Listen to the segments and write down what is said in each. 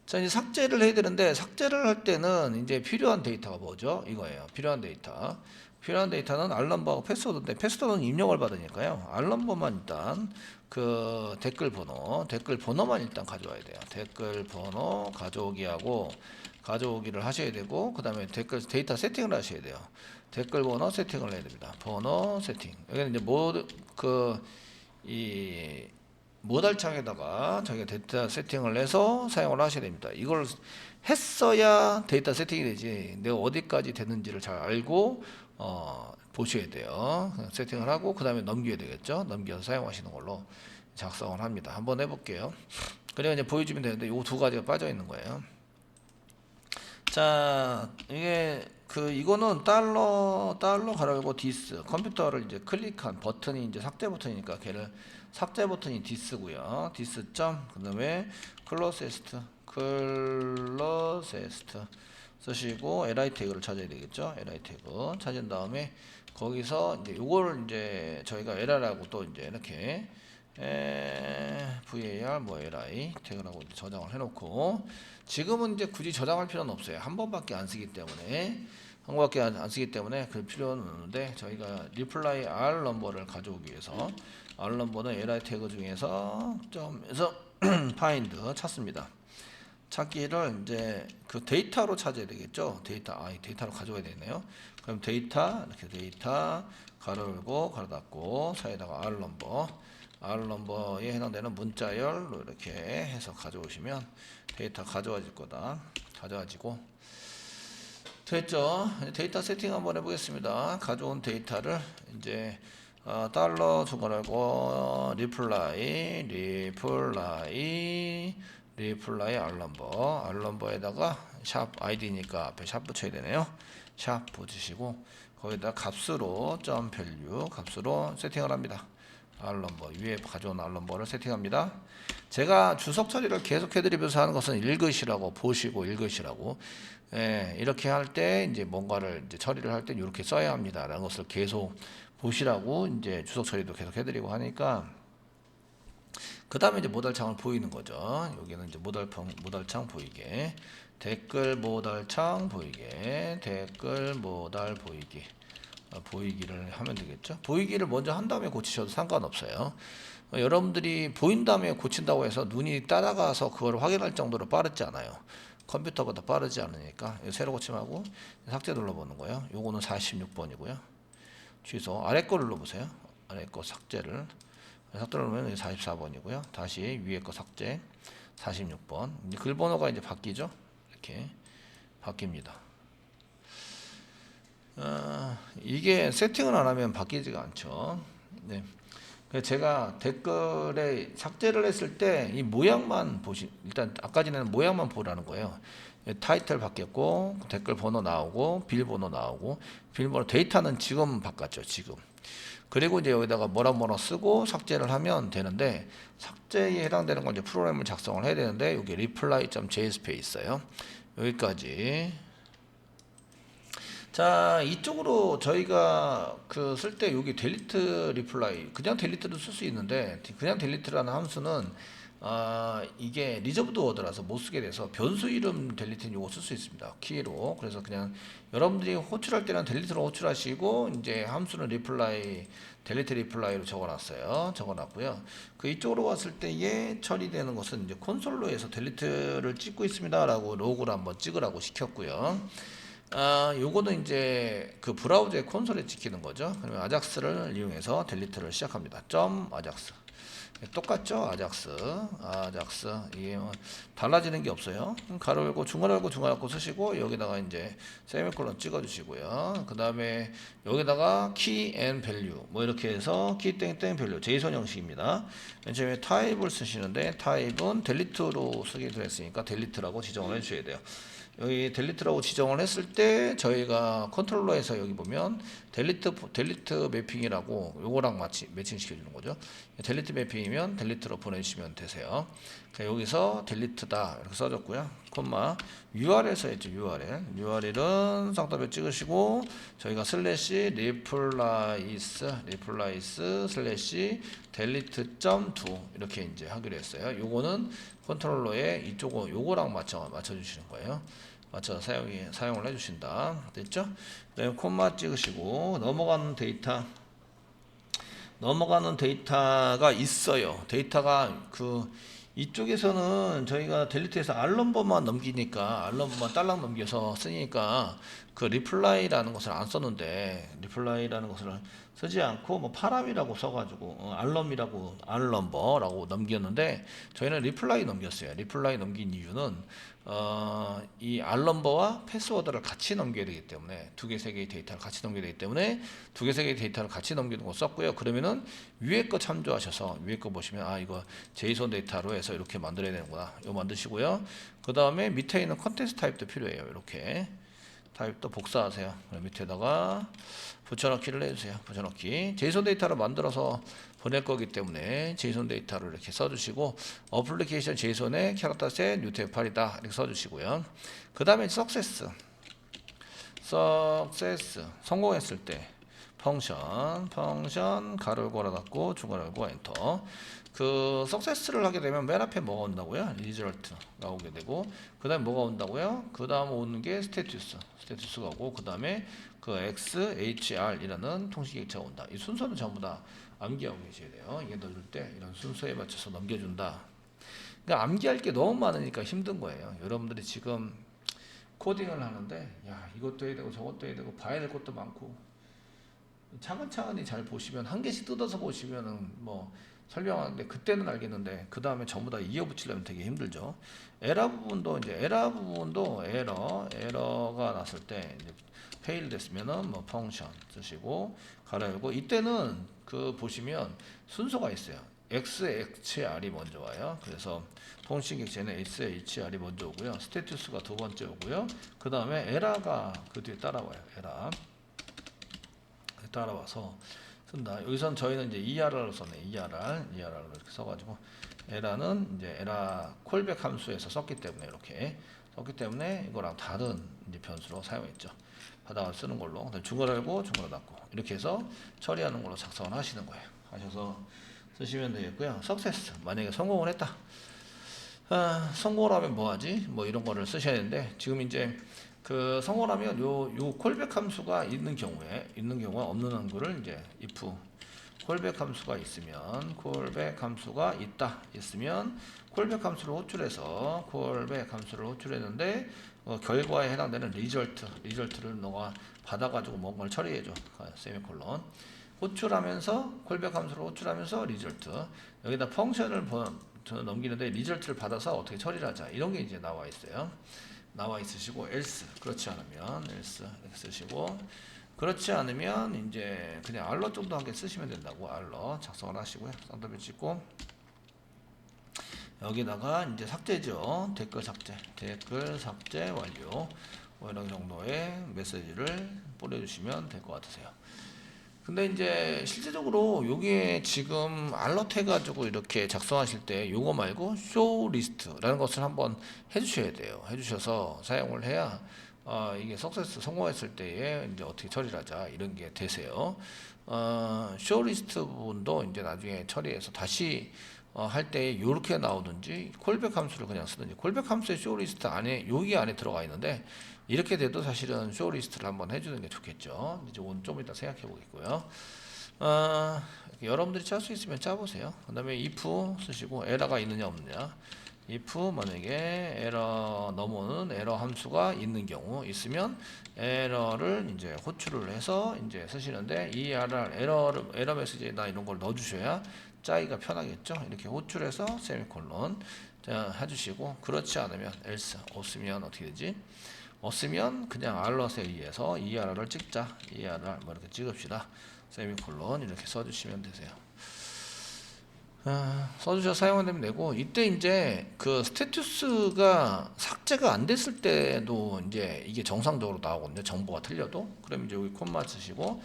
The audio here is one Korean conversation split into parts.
자, 이제 삭제를 해야 되는데, 삭제를 할 때는 이제 필요한 데이터가 뭐죠? 이거예요. 필요한 데이터. 필요한 데이터는 알럼버하고 패스워드인데, 패스워드는 입력을 받으니까요. 알럼버만 일단 그 댓글 번호만 일단 가져와야 돼요. 댓글 번호 가져오기하고 가져오기를 하셔야 되고, 그 다음에 댓글 데이터 세팅을 하셔야 돼요. 댓글 번호 세팅을 해야 됩니다. 번호 세팅. 여기는 이제 이 모달창에다가 자기가 데이터 세팅을 해서 사용을 하셔야 됩니다. 이걸 했어야 데이터 세팅이 되지. 내가 어디까지 됐는지를 잘 알고 보셔야 돼요. 세팅을 하고 그 다음에 넘겨야 되겠죠. 넘겨서 사용하시는 걸로 작성을 합니다. 한번 해볼게요. 그래야 이제 보여주면 되는데 이 두 가지가 빠져 있는 거예요. 자, 이거는 달러 가로열고 디스 컴퓨터를 이제 클릭한 버튼이 이제 삭제 버튼이니까 걔를 삭제 버튼이 디스고요. 디스 점 그다음에 클로세스트 쓰시고 li 태그를 찾아야 되겠죠. li 태그 찾은 다음에 거기서 이제 요거를 이제 저희가 error라고 또 이제 이렇게 var 뭐 li 태그라고 저장을 해놓고 지금은 이제 굳이 저장할 필요는 없어요. 한 번밖에 안 쓰기 때문에 그 필요는 없는데 저희가 reply r 넘버를 가져오기 위해서 r 넘버는 li 태그 중에서 점에서 find 찾습니다. 찾기를 이제 그 데이터로 찾아야 되겠죠. 데이터로 가져와야 되네요. 그럼 데이터 이렇게 데이터 가로 열고 가로 닫고 사이에다가 r 넘버에 해당되는 문자열로 이렇게 해서 가져오시면 데이터 가져와질 거다. 가져와지고 됐죠. 데이터 세팅 한번 해보겠습니다. 가져온 데이터를 이제 달러 중괄하고 리플라이 알럼버에다가 샵 아이디니까 앞에 샵 붙여야 되네요. 샵 붙이시고 거기다 값으로 점 밸류 값으로 세팅을 합니다. 알럼버 위에 가져온 알럼버를 세팅합니다. 제가 주석 처리를 계속 해드리면서 하는 것은 읽으시라고 보시고 읽으시라고 이렇게 할 때 이제 뭔가를 이제 처리를 할 때 이렇게 써야 합니다라는 것을 계속 보시라고 이제 주석 처리도 계속 해드리고 하니까 그 다음에 이제 모달창을 보이는 거죠. 여기는 이제 모달창 보이게 댓글 모달창 보이게 댓글 모달 보이기 보이기를 하면 되겠죠. 보이기를 먼저 한 다음에 고치셔도 상관없어요. 여러분들이 보인 다음에 고친다고 해서 눈이 따라가서 그걸 확인할 정도로 빠르지 않아요. 컴퓨터보다 빠르지 않으니까 새로 고침하고 삭제 눌러보는 거예요. 요거는 46번이고요. 취소 아래 거 눌러보세요. 아래 거 삭제를 누르면 44번이고요. 다시 위에 거 삭제 46번. 이제 글 번호가 이제 바뀌죠. 이렇게 바뀝니다. 이게 세팅을 안 하면 바뀌지가 않죠. 네. 제가 댓글에 삭제를 했을 때 이 모양만 일단 아까 전에는 모양만 보라는 거예요. 타이틀 바뀌었고 댓글 번호 나오고 비밀번호 나오고 비밀번호 데이터는 지금 바꿨죠. 지금. 그리고 이제 여기다가 뭐라 쓰고 삭제를 하면 되는데 삭제에 해당되는 건 이제 프로그램을 작성을 해야 되는데 여기 reply.jsp에 있어요. 여기까지. 자, 이쪽으로 저희가 그 쓸 때 여기 delete reply 그냥 delete도 쓸 수 있는데 그냥 delete라는 함수는 이게 reserved word라서 못 쓰게 돼서 변수 이름 delete는 요거 쓸 수 있습니다. 키로. 그래서 그냥 여러분들이 호출할 때는 delete로 호출하시고 이제 함수는 delete reply로 적어놨고요. 그 이쪽으로 왔을 때에 처리되는 것은 이제 콘솔로 해서 delete를 찍고 있습니다라고 로그를 한번 찍으라고 시켰고요. 요거는 이제 그 브라우저의 콘솔에 찍히는 거죠. 그러면 아작스를 이용해서 델리트를 시작합니다. 점 아작스. 똑같죠? 아작스 이게 뭐 달라지는 게 없어요. 가로 열고 중괄호 열고 중괄호 열고 쓰시고 여기다가 이제 세미콜론 찍어 주시고요. 그 다음에 여기다가 키 앤 밸류 뭐 이렇게 해서 키 땡땡 밸류 제이선 형식입니다. 맨 처음에 타입을 쓰시는데 타입은 델리트로 쓰게 되었으니까 델리트라고 지정을 해 주셔야 돼요. 여기 델리트라고 지정을 했을 때 저희가 컨트롤러에서 여기 보면 델리트 매핑이라고 요거랑 매칭 시켜주는 거죠. 델리트 매핑이면 델리트로 보내주시면 되세요. 여기서 델리트다 이렇게 써줬고요. 콤마 URL 써야죠. URL은 쌍따옴 찍으시고 저희가 슬래시 replace 슬래시 delete.do 이렇게 이제 하기로 했어요. 요거는 컨트롤러에 이쪽은 요거랑 맞춰주시는 거예요. 맞춰서 사용을 해주신다. 됐죠? 그다음에 콤마 찍으시고 넘어가는 데이터가 있어요. 데이터가 이쪽에서는 저희가 델리트해서 알럼버만 넘기니까 알럼버만 딸랑 넘겨서 쓰니까 그 리플라이라는 것을 안 썼는데 리플라이라는 것을 쓰지 않고 뭐 파람이라고 써가지고 알럼버라고 넘겼는데 저희는 리플라이 넘겼어요. 리플라이 넘긴 이유는 이 알럼버와 패스워드를 같이 넘겨야 되기 때문에 두 개, 세 개의 데이터를 같이 넘겨야 되기 때문에 두 개, 세 개의 데이터를 같이 넘기는 거 썼고요. 그러면은 위에 거 참조하셔서 위에 거 보시면 이거 제이손 데이터로 해서 이렇게 만들어야 되는구나. 이거 만드시고요. 그 다음에 밑에 있는 컨텍스트 타입도 필요해요. 이렇게 타입도 복사하세요. 밑에다가 붙여넣기를 해주세요. 붙여넣기. 제이손 데이터를 만들어서 보낼 거기 때문에 제이손 데이터를 이렇게 써주시고 어플리케이션 제이손의 캐릭터셋 UTF-8이다 이렇게 써주시고요. 그 다음에 석세스 성공했을 때 펑션 가로를 걸어 닫고 중괄호 열고 엔터. 그 석세스를 하게 되면 맨 앞에 뭐가 온다고요? 리저트 나오게 되고 그 다음에 뭐가 온다고요? 그 다음 오는 게 스테투스가 오고 그 다음에 그 XHR이라는 통신 객체가 온다. 이 순서는 전부 다 암기하고 계셔야 돼요. 이게 넣을 때 이런 순서에 맞춰서 넘겨준다. 그러니까 암기할 게 너무 많으니까 힘든 거예요. 여러분들이 지금 코딩을 하는데 이것도 해야 되고 저것도 해야 되고 봐야 될 것도 많고 차근차근히 잘 보시면 한 개씩 뜯어서 보시면은 뭐 설명하는데 그때는 알겠는데 그 다음에 전부 다 이어붙이려면 되게 힘들죠. 에러가 났을 때 이제 페일 됐으면은 뭐 펑션 쓰시고 가로 열고 이때는 보시면 순서가 있어요. XHR이 먼저 와요. 그래서 통신 객체는 SHR이 먼저 오고요. 스테투스가 두 번째 오고요. 그 다음에 에러가 그 뒤에 따라와요. 따라와서 쓴다. 여기선 저희는 이제 ERR로 썼네. ERR로 이렇게 써가지고 에러는 이제 에러 콜백 함수에서 썼기 때문에 이거랑 다른 이제 변수로 사용했죠. 바닥을 쓰는 걸로. 그다음에 중괄호 열고 중괄호 닫고 이렇게 해서 처리하는 걸로 작성을 하시는 거예요. 하셔서 쓰시면 되겠고요. 석세스 만약에 성공을 했다. 성공을 하면 뭐하지? 뭐 이런 거를 쓰셔야 되는데 지금 이제 성공을 하면 요 콜백 함수가 있는 경우에 없는 거를 이제 if 콜백 함수가 있으면 콜백 함수가 있으면 콜백 함수를 호출했는데 결과에 해당되는 리절트를 너가 받아가지고 뭔가를 처리해줘. 세미콜론 호출하면서 콜백 함수를 호출하면서 리절트 여기다 펑션을 넘기는데 리절트를 받아서 어떻게 처리를 하자 이런 게 이제 나와 있으시고 else 그렇지 않으면 else 이렇게 쓰시고 그렇지 않으면 이제 그냥 알러 정도 한 개 쓰시면 된다고 알러 작성을 하시고요. 쌍따옴 찍고 여기다가 이제 삭제죠. 댓글 삭제 완료. 뭐 이런 정도의 메시지를 보내주시면 될 것 같으세요. 근데 이제 실제적으로 요게 지금 알럿 해가지고 이렇게 작성하실 때 요거 말고 show list라는 것을 한번 해주셔야 돼요. 해주셔서 사용을 해야 이게 석세스 성공했을 때에 이제 어떻게 처리를 하자 이런 게 되세요. show list 부분도 이제 나중에 처리해서 다시 할 때 이렇게 나오든지 콜백 함수를 그냥 쓰든지 콜백 함수의 show list 안에 여기 안에 들어가 있는데 이렇게 돼도 사실은 쇼 리스트를 한번 해주는 게 좋겠죠. 이제 오늘 좀 이따 생각해 보겠고요. 여러분들이 짤 수 있으면 짜보세요. 그 다음에 if 쓰시고 에러가 있느냐 없느냐. if 만약에 에러 넘어오는 에러 함수가 있는 경우 있으면 에러를 이제 호출을 해서 이제 쓰시는데 이 에러 메시지나 이런 걸 넣어주셔야 짜기가 편하겠죠. 이렇게 호출해서 세미콜론 해주시고 그렇지 않으면 else 없으면 어떻게 되지? 없으면 그냥 알럿에 의해서 ERR을 찍자. ERR 뭐 이렇게 찍읍시다. 세미콜론 이렇게 써주시면 되세요. 써주셔서 사용하면 되면 되고 이때 이제 그 스테투스가 삭제가 안 됐을 때도 이제 이게 정상적으로 나오거든요. 정보가 틀려도. 그럼 이제 여기 콤마 쓰시고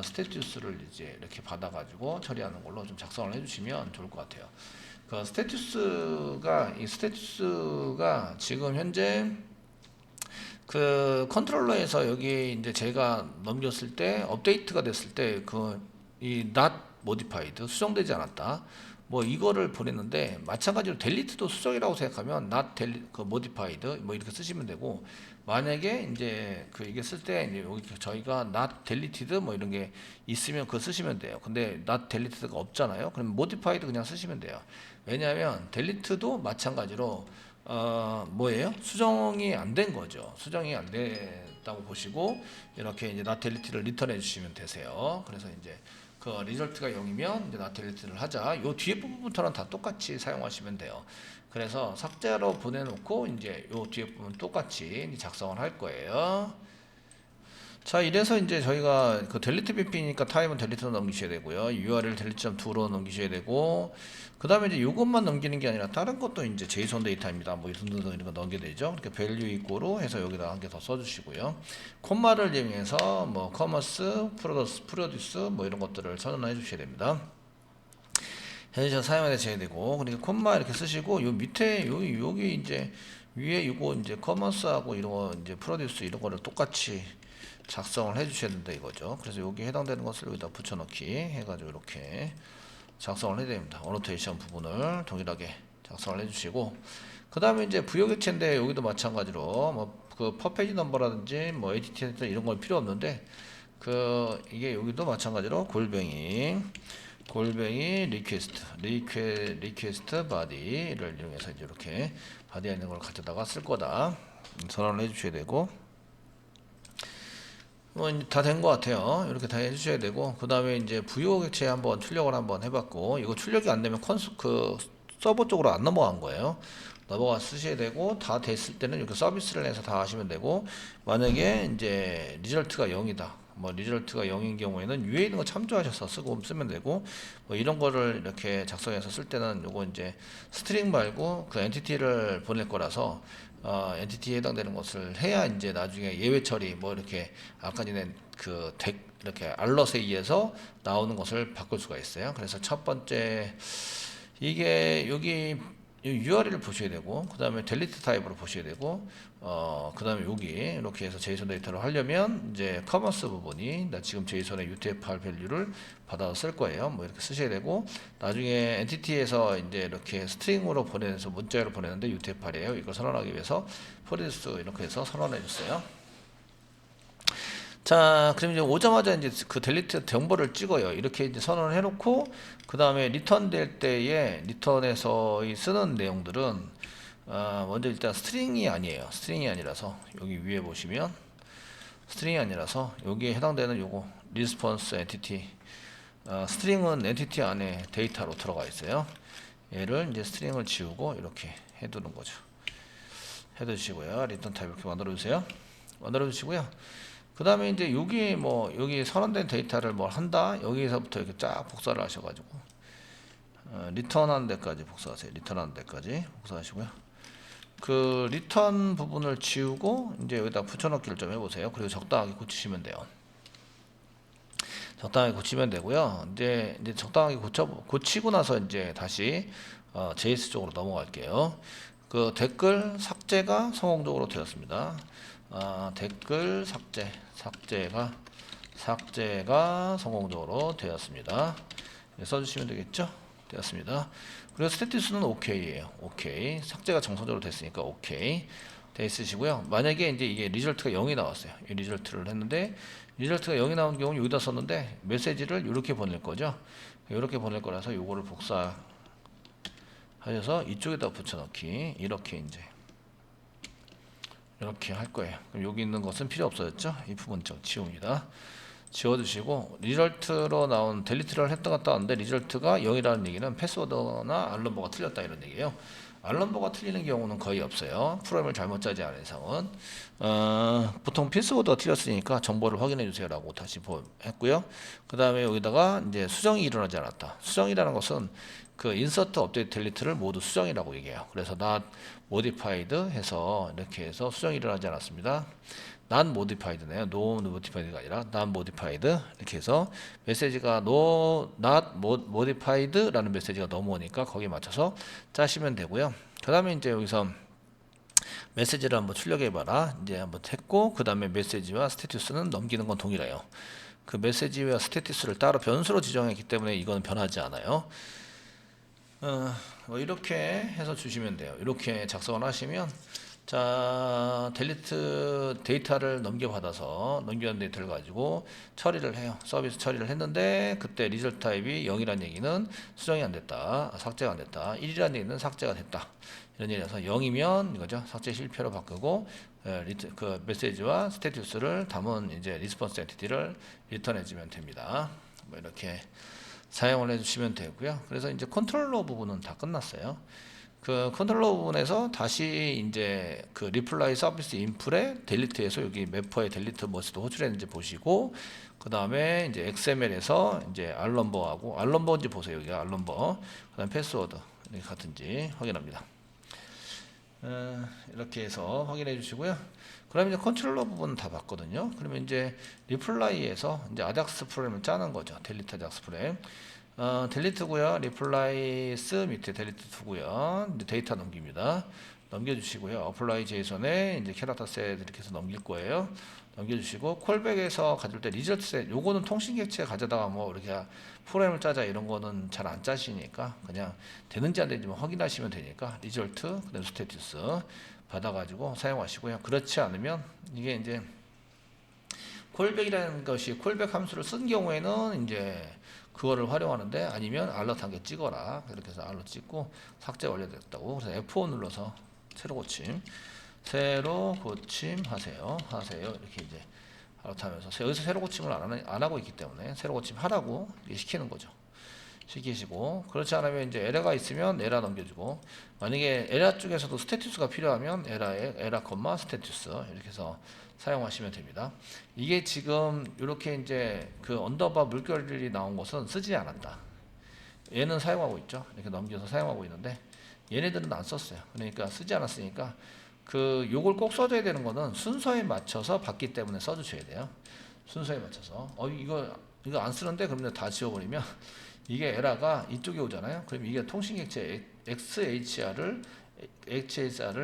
스테투스를 이제 이렇게 받아가지고 처리하는 걸로 좀 작성을 해주시면 좋을 것 같아요. 그 스테투스가 지금 현재 그 컨트롤러에서 여기 이제 제가 넘겼을 때 업데이트가 됐을 때 그 이 not modified 수정되지 않았다. 뭐 이거를 보냈는데 마찬가지로 델리트도 수정이라고 생각하면 not modified 뭐 이렇게 쓰시면 되고 만약에 이제 그 이게 쓸 때 이제 여기 저희가 not deleted 뭐 이런 게 있으면 그거 쓰시면 돼요. 근데 not deleted가 없잖아요. 그럼 modified 그냥 쓰시면 돼요. 왜냐하면 델리트도 마찬가지로 뭐예요? 수정이 안 된 거죠. 수정이 안 됐다고 보시고 이렇게 이제 not deleted를 리턴해 주시면 되세요. 그래서 이제 그 리절트가 0이면 이제 not deleted를 하자. 요 뒤에 부분부터는 다 똑같이 사용하시면 돼요. 그래서 삭제로 보내놓고 이제 요 뒤에 부분 똑같이 작성을 할 거예요. 자, 이래서 이제 저희가 그 델리트 BP니까 타입은 델리트로 넘기셔야 되고요. URL 델리트.2로 넘기셔야 되고, 그 다음에 이제 이것만 넘기는 게 아니라 다른 것도 이제 제이손 데이터입니다. 뭐 등등등 이런 거 넘겨야 되죠. 이렇게 value equal로 해서 여기다 한 개 더 써주시고요. 콤마를 이용해서 뭐 커머스, 프로듀스 뭐 이런 것들을 선언해 주셔야 됩니다. 현재 사용해야 되고, 그러니까 콤마 이렇게 쓰시고, 요 밑에 여기 이제 위에 이거 이제 커머스하고 이런 거 이제 프로듀스 이런 거를 똑같이 작성을 해 주셔야 된다 이거죠. 그래서 여기 해당되는 것을 여기다 붙여넣기 해가지고 이렇게 작성을 해야 됩니다. 어노테이션 부분을 동일하게 작성을 해주시고, 그 다음에 이제 부여개체인데 여기도 마찬가지로 뭐 그 퍼페이지 넘버라든지 뭐 에디트 이런 건 필요 없는데 그 이게 여기도 마찬가지로 골뱅이 리퀘스트 바디를 이용해서 이제 이렇게 바디에 있는 걸 가져다가 쓸 거다 선언을 해주셔야 되고. 다 된 것 같아요. 이렇게 다 해주셔야 되고, 그 다음에 이제 부여 객체 한번 출력을 한번 해봤고, 이거 출력이 안 되면 서버 쪽으로 안 넘어간 거예요. 넘어가 쓰셔야 되고, 다 됐을 때는 이렇게 서비스를 해서 다 하시면 되고, 만약에 이제 리절트가 0이다. 뭐 리절트가 0인 경우에는 위에 있는 거 참조하셔서 쓰면 되고, 뭐 이런 거를 이렇게 작성해서 쓸 때는 요거 이제 스트링 말고 그 엔티티를 보낼 거라서 엔티티에 해당되는 것을 해야 이제 나중에 예외 처리 뭐 이렇게 아까 전에 그 이렇게 알럿에 의해서 나오는 것을 바꿀 수가 있어요. 그래서 첫 번째 이게 여기 URL을 보셔야 되고, 그 다음에 델리트 타입으로 보셔야 되고, 그 다음에 여기 이렇게 해서 제이손 데이터를 하려면 이제 커머스 부분이 나 지금 제이손의 UTF-8 밸류를 받아서 쓸 거예요. 뭐 이렇게 쓰셔야 되고, 나중에 엔티티에서 이제 이렇게 스트링으로 보내서 문자로 보내는데 UTF-8이에요. 이걸 선언하기 위해서 프로듀스 이렇게 해서 선언해 줬어요. 자, 그럼 이제 오자마자 이제 그 델리트 정보를 찍어요. 이렇게 이제 선언을 해놓고, 그 다음에 리턴 될 때에 리턴에서 쓰는 내용들은, 먼저 일단 스트링이 아니에요. 스트링이 아니라서, 여기 위에 보시면, 스트링이 아니라서, 여기에 해당되는 요거, 리스폰스 엔티티, 스트링은 엔티티 안에 데이터로 들어가 있어요. 얘를 이제 스트링을 지우고, 이렇게 해두는 거죠. 해두시고요. 리턴 타입 이렇게 만들어 주세요. 만들어 주시고요. 그 다음에 이제 여기 뭐 여기 선언된 데이터를 뭘 한다 여기서부터 이렇게 쫙 복사를 하셔가지고 리턴하는 데까지 복사하세요. 리턴하는 데까지 복사하시고요. 그 리턴 부분을 지우고 이제 여기다 붙여넣기를 좀 해보세요. 그리고 적당하게 고치시면 돼요. 적당하게 고치면 되고요. 이제 적당하게 고치고 나서 이제 다시 JS 쪽으로 넘어갈게요. 그 댓글 삭제가 성공적으로 되었습니다. 댓글 삭제가 성공적으로 되었습니다. 네, 써주시면 되겠죠? 되었습니다. 그리고 스테투스는 OK예요. OK. 삭제가 정상적으로 됐으니까 OK. 돼 있으시고요. 만약에 이제 이게 리절트가 0이 나왔어요. 이 리절트를 했는데 리절트가 0이 나온 경우는 여기다 썼는데 메시지를 이렇게 보낼 거죠. 이렇게 보낼 거라서 요거를 복사하셔서 이쪽에다 붙여넣기 이렇게 이제 이렇게 할 거예요. 그럼 여기 있는 것은 필요 없어졌죠? 이 부분 좀 지웁니다. 지워주시고 리절트로 나온 델리트를 했다 갔다 하는데 리절트가 0이라는 얘기는 패스워드나 알럼버가 틀렸다 이런 얘기예요. 알럼버가 틀리는 경우는 거의 없어요. 프로그램을 잘못 짜지 않은 이상은 보통 패스워드가 틀렸으니까 정보를 확인해 주세요라고 다시 했고요. 그 다음에 여기다가 이제 수정이 일어나지 않았다. 수정이라는 것은 그 인서트 업데이트 델리트를 모두 수정이라고 얘기해요. 그래서 not modified 해서 이렇게 해서 수정이 일어나지 않았습니다. not modified네요. no modified가 아니라 not modified 이렇게 해서 메시지가 no not modified 라는 메시지가 넘어오니까 거기에 맞춰서 짜시면 되고요. 그 다음에 이제 여기서 메시지를 한번 출력해봐라 이제 한번 했고, 그 다음에 메시지와 스테투스는 넘기는 건 동일해요. 그 메시지와 스테투스를 따로 변수로 지정했기 때문에 이건 변하지 않아요. 뭐 이렇게 해서 주시면 돼요. 이렇게 작성을 하시면, 자, 델리트 데이터를 넘겨받아서 넘겨온 데이터를 가지고 처리를 해요. 서비스 처리를 했는데 그때 리절트 타입이 0이라는 얘기는 수정이 안 됐다, 삭제가 안 됐다. 1이라는 얘기는 삭제가 됐다, 이런 얘기라서 0이면 이거죠, 삭제 실패로 바꾸고 그 메시지와 스테투스를 담은 이제 리스폰스 엔티티를 리턴해주면 됩니다. 뭐 이렇게 사용을 해주시면 되고요. 그래서 이제 컨트롤러 부분은 다 끝났어요. 그 컨트롤러 부분에서 다시 이제 그 리플라이 서비스 인풀에 델리트에서 여기 매퍼에 델리트 머스도 호출했는지 보시고, 그 다음에 이제 XML에서 이제 알넘버하고 알넘버인지 보세요. 여기가 알넘버, 그 다음에 패스워드 같은지 확인합니다. 이렇게 해서 확인해 주시고요. 그러면 이제 컨트롤러 부분 다 봤거든요. 그러면 이제 리플라이에서 이제 아작스 프로그램을 짜는 거죠. 델리트 아작스 프로그램. 델리트고요. 리플라이스 밑에 델리트 두고요. 이제 데이터 넘깁니다. 넘겨주시고요. 어플라이 제이선에 이제 캐릭터 셋 이렇게 해서 넘길 거예요. 넘겨주시고 콜백에서 가질 때 리절트 셋, 요거는 통신 객체 가져다가 뭐 이렇게 프로그램을 짜자 이런 거는 잘 안 짜시니까 그냥 되는지 안 되는지만 확인하시면 되니까 리절트 그다음 스테투스 받아가지고 사용하시고요. 그렇지 않으면 이게 이제 콜백이라는 것이 콜백 함수를 쓴 경우에는 이제 그거를 활용하는데, 아니면 알럿 한 개 찍어라. 이렇게 해서 알럿 찍고 삭제 완료됐다고. 그래서 F5 눌러서 새로 고침 하세요. 이렇게 이제 알럿 하면서 여기서 새로 고침을 안 하고 있기 때문에 새로 고침 하라고 시키는 거죠. 시키시고, 그렇지 않으면 이제 에러가 있으면 에러 넘겨주고, 만약에 에러 쪽에서도 스테투스가 필요하면 에러 콤마 스테투스 이렇게 해서 사용하시면 됩니다. 이게 지금 이렇게 이제 그 언더바 물결이 나온 것은 쓰지 않았다. 얘는 사용하고 있죠. 이렇게 넘겨서 사용하고 있는데 얘네들은 안 썼어요. 그러니까 쓰지 않았으니까 그 요걸 꼭 써줘야 되는 거는 순서에 맞춰서 받기 때문에 써주셔야 돼요. 순서에 맞춰서 이거 안 쓰는데 그러면 다 지워버리면 이게 에러가 이쪽에 오잖아요. 그럼 이게 통신객체 XHR을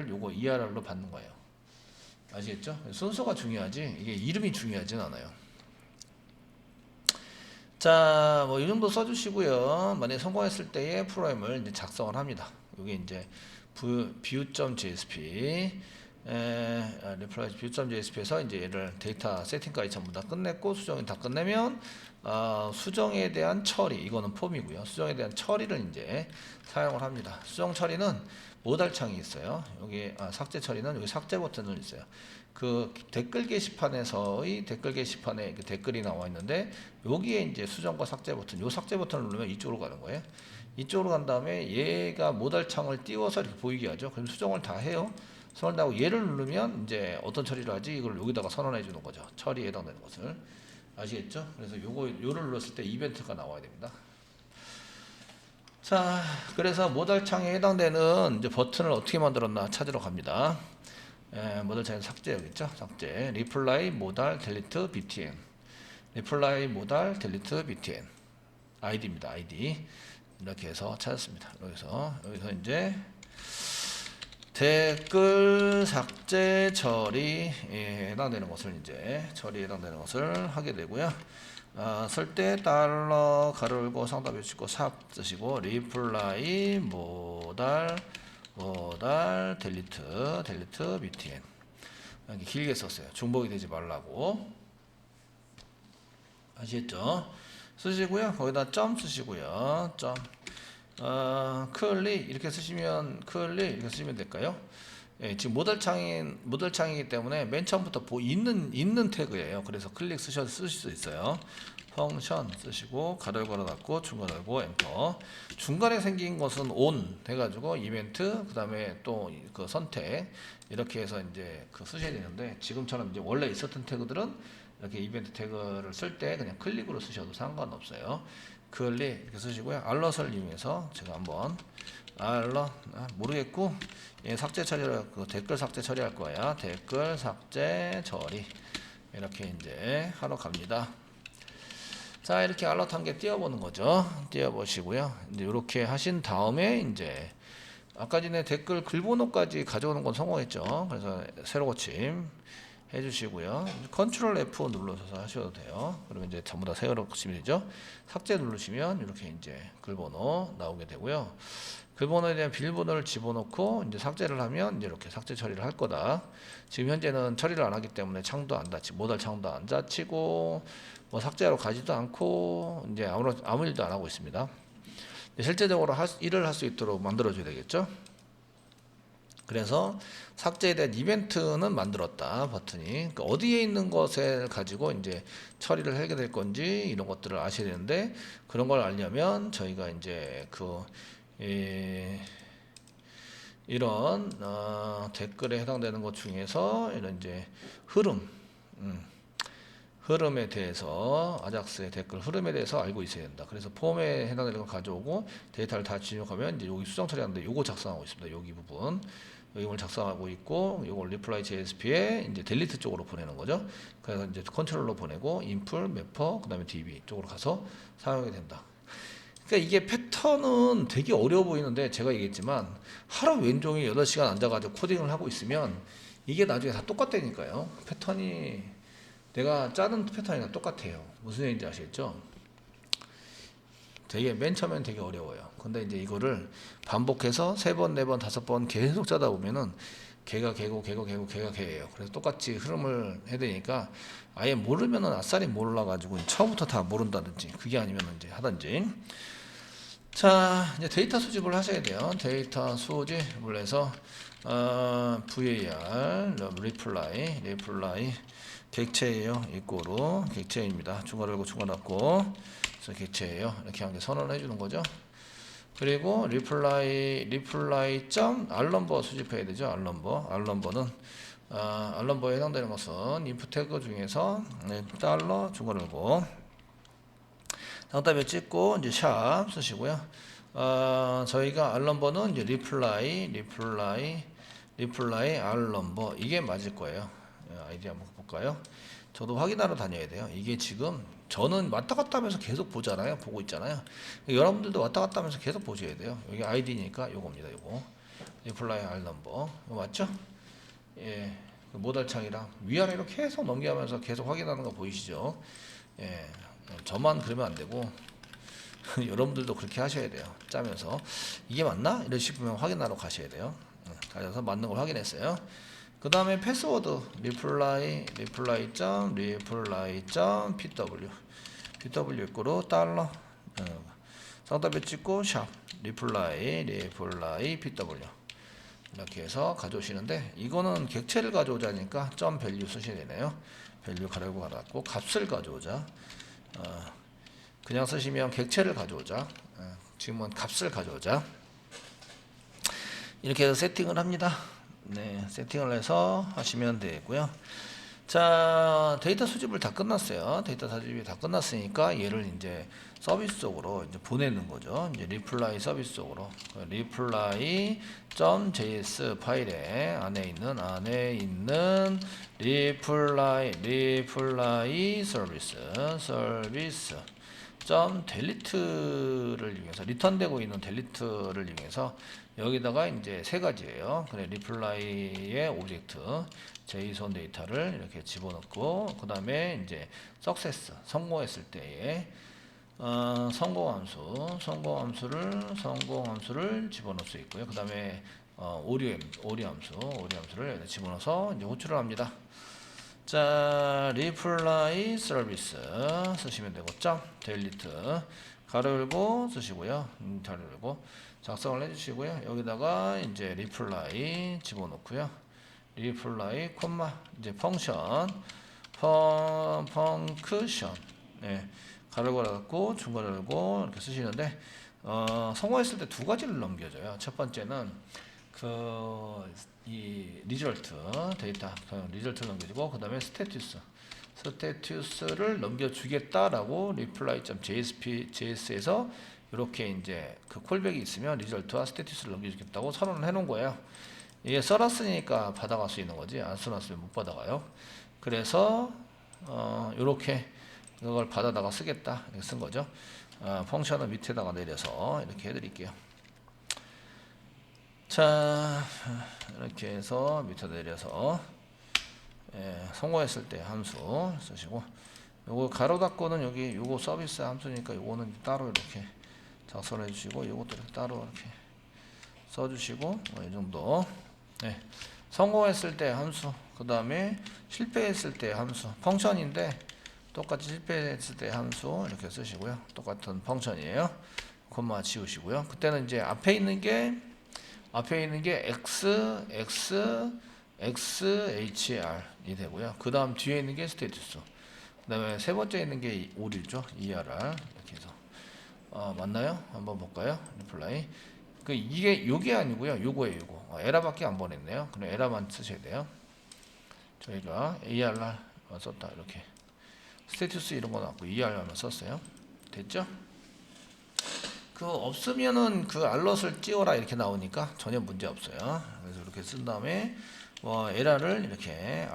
요거 ERR로 받는 거예요. 아시겠죠? 순서가 중요하지 이게 이름이 중요하진 않아요. 자, 뭐 이 정도 써주시고요. 만약에 성공했을 때의 프로그램을 이제 작성을 합니다. 이게 이제 view.jsp 리플라이 view.jsp에서 이제 얘를 데이터 세팅까지 전부 다 끝냈고 수정이 다 끝내면 수정에 대한 처리, 이거는 폼이고요. 수정에 대한 처리를 이제 사용을 합니다. 수정 처리는 모달 창이 있어요. 여기 삭제 처리는 여기 삭제 버튼을 있어요. 그 댓글 게시판에서의 댓글 게시판에 그 댓글이 나와 있는데 여기에 이제 수정과 삭제 버튼, 요 삭제 버튼을 누르면 이쪽으로 가는 거예요. 이쪽으로 간 다음에 얘가 모달 창을 띄워서 이렇게 보이게 하죠. 그럼 수정을 다 해요. 수정을 다 하고 얘를 누르면 이제 어떤 처리를 하지? 이걸 여기다가 선언해 주는 거죠. 처리에 해당되는 것을. 아시겠죠? 그래서 요를 눌렀을 때 이벤트가 나와야 됩니다. 자, 그래서 모달 창에 해당되는 이제 버튼을 어떻게 만들었나 찾으러 갑니다. 모달 창에 삭제 여기 있죠? 삭제. 리플라이 모달 델리트 btn. 리플라이 모달 델리트 btn. 아이디입니다. 아이디. 이렇게 해서 찾았습니다. 여기서 이제 댓글 삭제 처리에 해당되는 것을 이제 처리에 해당되는 것을 하게 되고요. 쓸 때 달러 가로 열고 상답 해주시고 샵 쓰시고 리플라이 모달 델리트 btn 이렇게 길게 썼어요. 중복이 되지 말라고. 아시겠죠? 쓰시고요. 거기다 점 쓰시고요. 점 클리 이렇게 쓰시면 이렇게 쓰시면 될까요? 예, 지금 모달 창이기 때문에 맨 처음부터 있는 태그예요. 그래서 클릭 쓰실 수 있어요. 펑션 쓰시고 가로 걸어 닫고 중간 열고 엔터. 중간에 생긴 것은 온 해가지고 이벤트 그다음에 또 그 선택 이렇게 해서 이제 그 쓰셔야 되는데, 지금처럼 이제 원래 있었던 태그들은 이렇게 이벤트 태그를 쓸 때 그냥 클릭으로 쓰셔도 상관없어요. 클릭 이렇게 쓰시고요. 알럿을 이용해서 제가 한번 알럿 모르겠고 삭제 처리를 댓글 삭제 처리할 거예요. 댓글 삭제 처리 이렇게 이제 하러 갑니다. 자, 이렇게 알럿 한 개 띄워보는 거죠. 띄워보시고요. 이제 이렇게 하신 다음에 이제 아까 전에 댓글 글번호까지 가져오는 건 성공했죠. 그래서 새로 고침 해주시고요. 컨트롤 F 눌러서 하셔도 돼요. 그러면 이제 전부 다 새로 고치면 되죠. 삭제 누르시면 이렇게 이제 글번호 나오게 되고요. 글번호에 대한 비밀번호를 집어넣고 이제 삭제를 하면 이제 이렇게 삭제 처리를 할 거다. 지금 현재는 처리를 안 하기 때문에 창도 안 닫히고 모달 창도 안 닫히고 뭐 삭제하러 가지도 않고 이제 아무 일도 안 하고 있습니다. 실제적으로 일을 할 수 있도록 만들어줘야 되겠죠. 그래서 삭제에 대한 이벤트는 만들었다 버튼이. 그러니까 어디에 있는 것을 가지고 이제 처리를 하게 될 건지 이런 것들을 아셔야 되는데 그런 걸 알려면 저희가 이제 이런 댓글에 해당되는 것 중에서 이런 이제 흐름에 대해서 아작스의 댓글 흐름에 대해서 알고 있어야 된다. 그래서 폼에 해당되는 걸 가져오고 데이터를 다 진입하면 이제 여기 수정 처리하는데 요거 작성하고 있습니다. 여기 부분 이걸 작성하고 있고 요걸 리플라이 JSP에 이제 델리트 쪽으로 보내는 거죠. 그래서 이제 컨트롤러 보내고 인풀, 매퍼, 그다음에 DB 쪽으로 가서 사용하게 된다. 그러니까 이게 패턴은 되게 어려워 보이는데 제가 얘기했지만 하루 왼종일 8시간 앉아가지고 코딩을 하고 있으면 이게 나중에 다 똑같다니까요. 패턴이 내가 짜는 패턴이랑 똑같아요. 무슨 얘기인지 아시겠죠? 되게 맨 처음엔 되게 어려워요. 근데 이제 이거를 반복해서 3번, 4번, 5번 계속 짜다 보면은 걔가 걔고 걔가 걔예요. 그래서 똑같이 흐름을 해야 되니까 아예 모르면은 아싸리 몰라가지고 처음부터 다 모른다든지 그게 아니면 이제 하든지. 자, 이제 데이터 수집을 하셔야 돼요. 데이터 수집을 해서 var 리플라이 객체예요. 이꼬로 객체입니다. 중괄호 열고 중괄호 닫고 그래서 객체예요. 이렇게 한 개 선언을 해주는 거죠. 그리고 리플라이 점 알넘버 수집해야 되죠. 알넘버는 알넘버에 해당되는 것은 인풋 태그 중에서 달러 중괄호 열고 상따비 찍고 이제 샵 쓰시고요. 저희가 알넘버는 이제 리플라이 알넘버 이게 맞을 거예요. 아이디 한번 볼까요? 저도 확인하러 다녀야 돼요. 이게 지금 저는 왔다 갔다 하면서 계속 보잖아요. 보고 있잖아요. 여러분들도 왔다 갔다 하면서 계속 보셔야 돼요. 여기 아이디니까 요겁니다. 요거 리플라이 알넘버 이거 맞죠? 예, 모달창이랑 위아래로 계속 넘겨가면서 계속 확인하는 거 보이시죠? 예, 저만 그러면 안 되고 여러분들도 그렇게 하셔야 돼요. 짜면서 이게 맞나? 이런 싶으면 확인하러 가셔야 돼요. 가셔서 맞는 걸 확인했어요. 그 다음에 패스워드 리플라이 pw 있고로 달러 상따비 찍고 샵 리플라이 pw 이렇게 해서 가져오시는데 이거는 객체를 가져오자니까 점 밸류 쓰셔야 되네요. 밸류 가려고 가닫고 값을 가져오자. 그냥 쓰시면 객체를 가져오자. 지금은 값을 가져오자. 이렇게 해서 세팅을 합니다. 네, 세팅을 해서 하시면 되고요. 자, 데이터 수집을 다 끝났어요. 데이터 수집이 다 끝났으니까 얘를 이제 서비스 쪽으로 이제 보내는 거죠. 이제 리플라이 서비스 쪽으로 리플라이.js 파일에 안에 있는 리플라이 서비스 델리트를 이용해서 리턴되고 있는 델리트를 이용해서 여기다가 이제 세 가지예요. 그래 리플라이의 오브젝트 JSON 데이터를 이렇게 집어넣고 그 다음에 이제 석세스 성공했을 때에 성공 함수를 집어넣을 수 있고요. 그 다음에 오리 함수를 여기다 집어넣어서 이제 호출을 합니다. 자, 리플라이 서비스 쓰시면 되고 점 델리트 가로 열고 쓰시고요. 가로 열고 작성을 해주시고요. 여기다가 이제 리플라이 집어넣고요. 리플라이 콤마 이제 펑크션 네, 가로 열고 중괄호 열고 이렇게 쓰시는데 성공했을 때 두 가지를 넘겨줘요. 첫 번째는 이 리절트 데이터 리절트를 넘겨주고 그 다음에 스테투스 스테투스를 넘겨주겠다라고 reply.js에서 이렇게 이제 그 콜백이 있으면 리절트와 스테투스를 넘겨주겠다고 선언을 해놓은 거예요. 이게 써놨으니까 받아갈 수 있는 거지, 안 써놨으면 못 받아가요. 그래서 이렇게 이걸 받아다가 쓰겠다 이렇게 쓴 거죠. 펑션을 밑에다가 내려서 이렇게 해드릴게요. 자, 이렇게 해서 밑에 내려서 성공했을 때 함수 쓰시고, 요거 가로 닫고는 여기 요거 서비스 함수니까 요거는 따로 이렇게 작성해 주시고, 요것도 이렇게 따로 이렇게 써주시고, 이 정도. 네. 성공했을 때 함수, 그 다음에 실패했을 때 함수, 펑션인데 똑같이 실패했을 때 함수 이렇게 쓰시고요. 똑같은 펑션이에요. 콤마 지우시고요. 그때는 이제 앞에 있는 게 x, HR이 되고요. 그 다음 뒤에 있는 게 스테이투스. 그 다음에 세 번째 있는 게 OR이죠. ERR. 이렇게 해서. 맞나요? 한번 볼까요? 리플라이. 이게 요게 아니고요. 요거예요, 요거. 에러밖에 안 보냈네요. 그럼 에러만 쓰셔야 돼요. 저희가 ERR 썼다. 이렇게. 스테이투스 이런 거 나왔고, ERR만 썼어요. 됐죠? 없으면은 알럿을 찌워라 이렇게 나오니까 전혀 문제 없어요. 그래서 이렇게 쓴 다음에 에러를 이렇게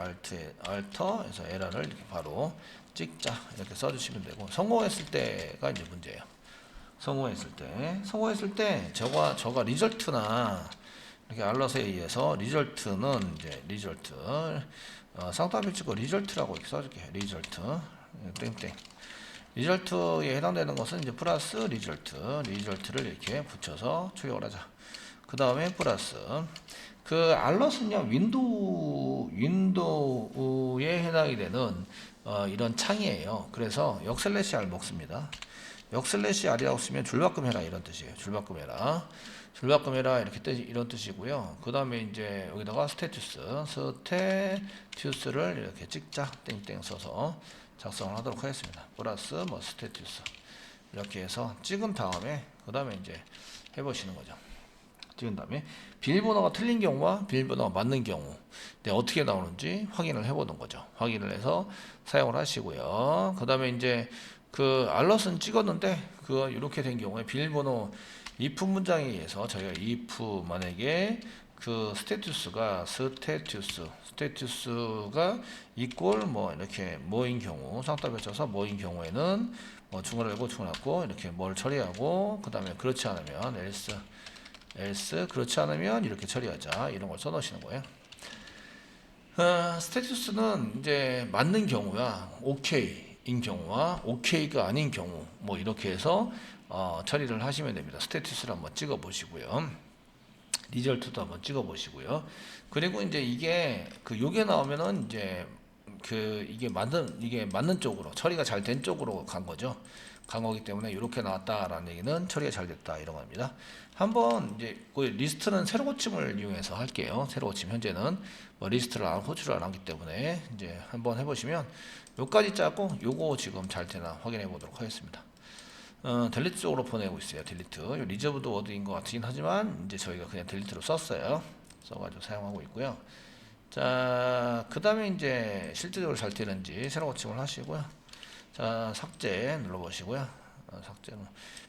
알터에서 에러를 이렇게 바로 찍자 이렇게 써주시면 되고, 성공했을 때가 이제 문제예요. 성공했을 때 저가 리절트나 이렇게 알럿에 의해서 리절트는 이제 리절트 쌍따옴표 찍고 리절트라고 이렇게 써줄게요. 리절트 땡땡. 리절트에 해당되는 것은 이제 플러스 리절트를 이렇게 붙여서 출력을 하자. 그 다음에 플러스 알럿은요 윈도우에 해당이 되는 이런 창이에요. 그래서 역슬래시 R 먹습니다. 역슬래시 R이라고 쓰면 줄바꿈 해라 이런 뜻이에요. 줄바꿈 해라 이렇게 이런 뜻이고요. 그 다음에 이제 여기다가 스테투스를 이렇게 찍자 땡땡 써서 작성을 하도록 하겠습니다. 플러스 스테투스 이렇게 해서 찍은 다음에 그 다음에 이제 해보시는 거죠. 찍은 다음에 비밀번호가 틀린 경우와 비밀번호가 맞는 경우 어떻게 나오는지 확인을 해보는 거죠. 확인을 해서 사용을 하시고요. 그 다음에 이제 알럿은 찍었는데 이렇게 된 경우에 비밀번호 if 문장에 의해서 저희가 if 만약에 스테투스가 이꼴 이렇게 뭐인 경우 쌍따옴표 쳐서 뭐인 경우에는 중괄호 열고 중괄호 닫고 이렇게 뭘 처리하고, 그 다음에 그렇지 않으면 else 그렇지 않으면 이렇게 처리하자 이런 걸 써놓으시는 거예요. 스테투스는 이제 맞는 경우야 OK인 경우와 OK가 아닌 경우 이렇게 해서 처리를 하시면 됩니다. 스테투스를 한번 찍어 보시고요. 리절트도 한번 찍어 보시고요. 그리고 이제 이게 요게 나오면은 이제 이게 맞는 쪽으로 처리가 잘 된 쪽으로 간 거죠. 간 거기 때문에 이렇게 나왔다라는 얘기는 처리가 잘 됐다 이런 겁니다. 한번 이제 리스트는 세로 고침을 이용해서 할게요. 세로 고침 현재는 리스트를 호출을 안 하기 때문에 이제 한번 해보시면 요까지 짜고 요거 지금 잘 되나 확인해 보도록 하겠습니다. 델리트 쪽으로 보내고 있어요. 델리트. 리저브드 워드인 것 같긴 하지만 이제 저희가 그냥 델리트로 써가지고 사용하고 있고요. 자, 그 다음에 이제 실질적으로 잘 되는지 세로 고침을 하시고요. 자, 삭제 눌러보시고요. 삭제는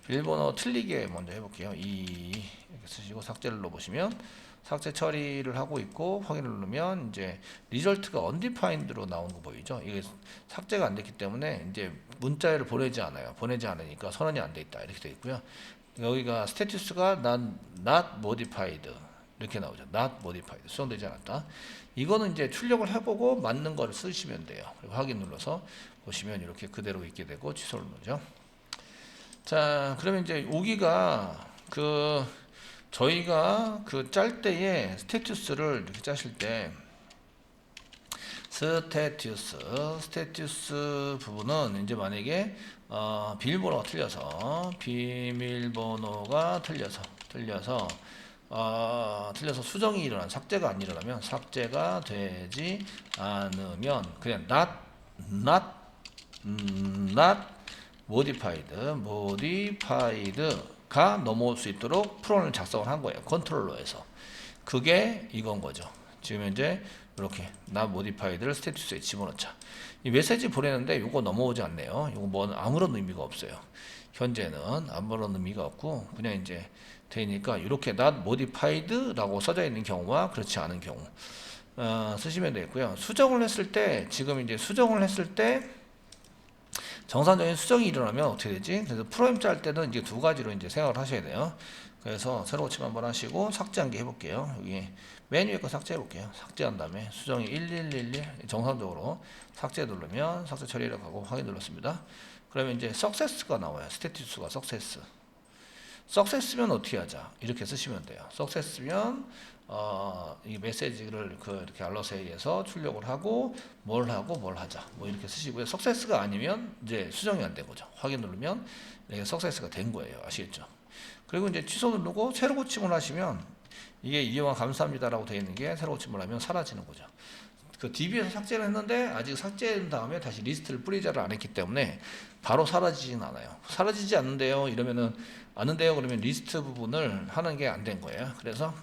비밀번호 틀리게 먼저 해볼게요. 이렇게 쓰시고 삭제를 눌러보시면 삭제 처리를 하고 있고, 확인을 누르면 이제 리절트가 undefined로 나온 거 보이죠? 이게 삭제가 안 됐기 때문에 이제 문자를 보내지 않으니까 선언이 안 돼 있다 이렇게 돼 있고요. 여기가 스테투스가 not modified 이렇게 나오죠. not modified 수정되지 않았다. 이거는 이제 출력을 해보고 맞는 거를 쓰시면 돼요. 그리고 확인 눌러서 보시면 이렇게 그대로 있게 되고 취소를 누르죠. 자, 그러면 이제 여기가 저희가 짤 때에 스테투스를 이렇게 짜실 때 스테투스 부분은 이제 만약에 비밀번호가 틀려서 수정이 삭제가 안 일어나면, 삭제가 되지 않으면 그냥 not modified가 넘어올 수 있도록 프론을 작성을 한 거예요. 컨트롤러에서. 그게 이건 거죠. 지금 현재 이렇게 not modified를 스테이투스에 집어넣자. 이 메시지 보내는데 이거 넘어오지 않네요. 이거 뭐 아무런 의미가 없어요. 현재는 아무런 의미가 없고 그냥 이제 되니까 이렇게 not modified라고 써져 있는 경우와 그렇지 않은 경우 쓰시면 되고요. 수정을 했을 때 지금 이제 수정을 했을 때 정상적인 수정이 일어나면 어떻게 되지? 그래서 프로그램 짤 때는 이제 두 가지로 이제 생각을 하셔야 돼요. 그래서 새로 고침 한번 하시고 삭제한 게 해볼게요. 여기 맨 위에 거 삭제해 볼게요. 삭제한 다음에 수정이 1111 정상적으로 삭제 누르면 삭제 처리라고 하고 확인 눌렀습니다. 그러면 이제 석세스가 나와요. 스테이투스가 석세스. 석세스면 어떻게 하자? 이렇게 쓰시면 돼요. 석세스면 이 메시지를 이렇게 알럿에 의해서 출력을 하고 뭘 하자. 뭐 이렇게 쓰시고요. 석세스가 아니면 이제 수정이 안 된 거죠. 확인 누르면 이게 석세스가 된 거예요. 아시겠죠? 그리고 이제 취소 누르고 새로 고침을 하시면 이게 이용화 감사합니다라고 되어 있는 게 새로 고침을 하면 사라지는 거죠. 그 DB에서 삭제를 했는데 아직 삭제한 다음에 다시 리스트를 뿌리자를 안 했기 때문에 바로 사라지진 않아요. 사라지지 않는데요. 이러면은 않는데요. 그러면 리스트 부분을 하는 게 안 된 거예요. 그래서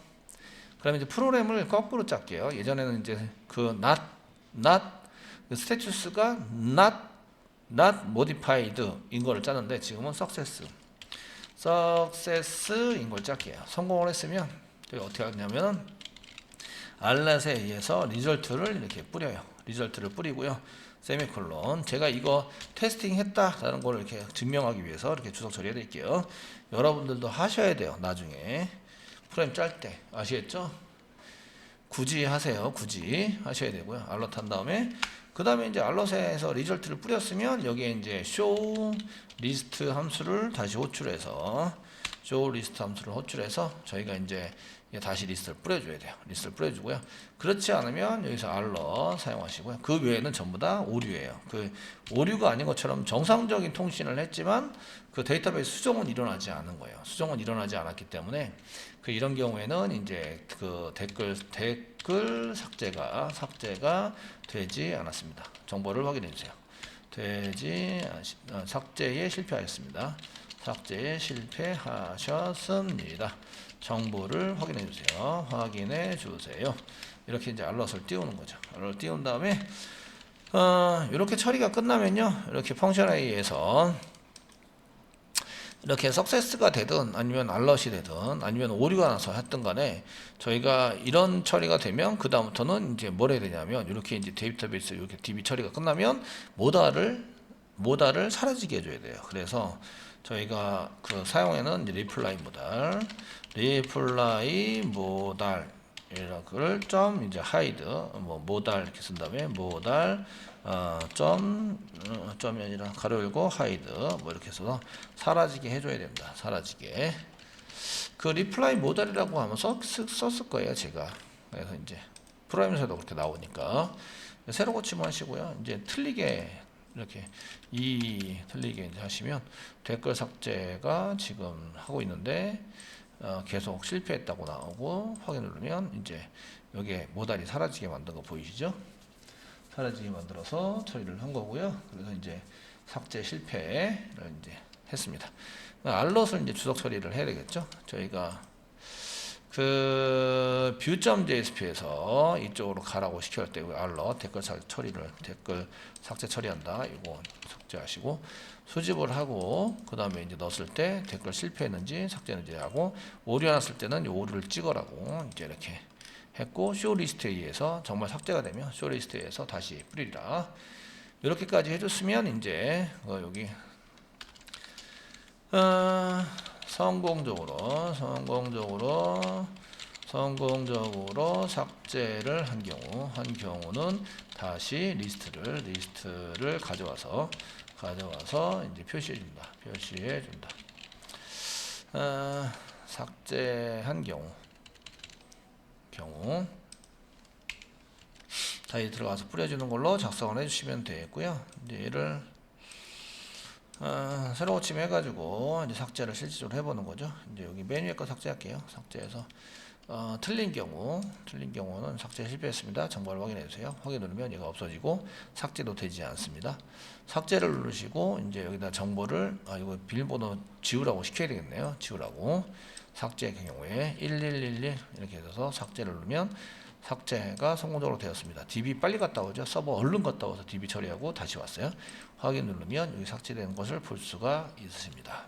그러면 이제 프로그램을 거꾸로 짤게요. 예전에는 이제 그 not 그 스테투스가 not modified인 거를 짰는데 지금은 success인 걸 짤게요. 성공을 했으면 어떻게 하냐면 알렛에 의해서 리절트를 이렇게 뿌려요. 리절트를 뿌리고요. 세미콜론. 제가 이거 테스팅 했다라는 걸 이렇게 증명하기 위해서 이렇게 주석 처리해 드릴게요. 여러분들도 하셔야 돼요. 나중에 프레임 짤 때 아시겠죠? 굳이 하세요. 굳이 하셔야 되고요. 알럿 한 다음에 그 다음에 이제 알럿에서 리절트를 뿌렸으면 여기에 이제 show list 함수를 다시 호출해서 show list 함수를 호출해서 저희가 이제 다시 리스트를 뿌려줘야 돼요. 리스트를 뿌려주고요. 그렇지 않으면 여기서 알럿 사용하시고요. 그 외에는 전부 다 오류예요. 그 오류가 아닌 것처럼 정상적인 통신을 했지만 그 데이터베이스 수정은 일어나지 않은 거예요. 수정은 일어나지 않았기 때문에 그 이런 경우에는 이제 그 댓글 삭제가 되지 않았습니다. 정보를 확인해 주세요. 삭제에 실패하였습니다. 삭제에 실패하셨습니다. 정보를 확인해 주세요. 확인해 주세요. 이렇게 이제 알럿을 띄우는 거죠. 알럿을 띄운 다음에 이렇게 처리가 끝나면요. 이렇게 펑션에 의해서 이렇게 석세스가 되든 아니면 알럿이 되든 아니면 오류가 나서 했든 간에 저희가 이런 처리가 되면 그 다음부터는 이제 뭘 해야 되냐면 이렇게 이제 데이터베이스 이렇게 DB 처리가 끝나면 모달을 사라지게 해줘야 돼요. 그래서 저희가 그 사용에는 이제 리플라이 모달 이라고를 점 이제 하이드 뭐 모달 이렇게 쓴 다음에 모달 점이 아니라 가로 열고 하이드 뭐 이렇게 해서 사라지게 해줘야 됩니다. 사라지게. 그 리플라이 모달이라고 하면 썼을 거예요 제가. 그래서 이제 프로그램에서도 그렇게 나오니까 새로 고침 하시고요. 이제 틀리게 이렇게 틀리게 이제 하시면 댓글 삭제가 지금 하고 있는데 계속 실패했다고 나오고 확인 누르면 이제 여기에 모달이 사라지게 만든 거 보이시죠? 사라지게 만들어서 처리를 한 거고요. 그래서 이제 삭제 실패를 이제 했습니다. 알럿을 이제 주석 처리를 해야 되겠죠? 저희가 그 view.jsp에서 이쪽으로 가라고 시켜야 되고 알럿 댓글 삭제 처리한다. 이거 삭제하시고 수집을 하고 그 다음에 이제 넣었을 때 댓글 실패했는지 삭제했는지 하고 오류 났을 때는 이 오류를 찍어라고 이제 이렇게 했고 쇼 리스트에 의해서 정말 삭제가 되면 쇼 리스트에 의해서 다시 뿌리라. 이렇게까지 해줬으면 이제 여기 성공적으로 삭제를 한 경우는 다시 리스트를 가져와서 이제 표시해 준다. 삭제한 경우 다시 들어가서 뿌려주는 걸로 작성을 해주시면 되겠고요. 이제 얘를 새로 고침 해가지고 이제 삭제를 실질적으로 해보는 거죠. 이제 여기 맨 위에 거 삭제할게요. 삭제해서 틀린 경우는 삭제 실패했습니다. 정보를 확인해 주세요. 확인 누르면 얘가 없어지고 삭제도 되지 않습니다. 삭제를 누르시고 이제 여기다 정보를 이거 비밀번호 지우라고 시켜야 되겠네요. 지우라고 삭제 경우에 1111 이렇게 해서 삭제를 누르면 삭제가 성공적으로 되었습니다. DB 빨리 갔다 오죠. 서버 얼른 갔다 와서 DB 처리하고 다시 왔어요. 확인 누르면 여기 삭제된 것을 볼 수가 있으십니다.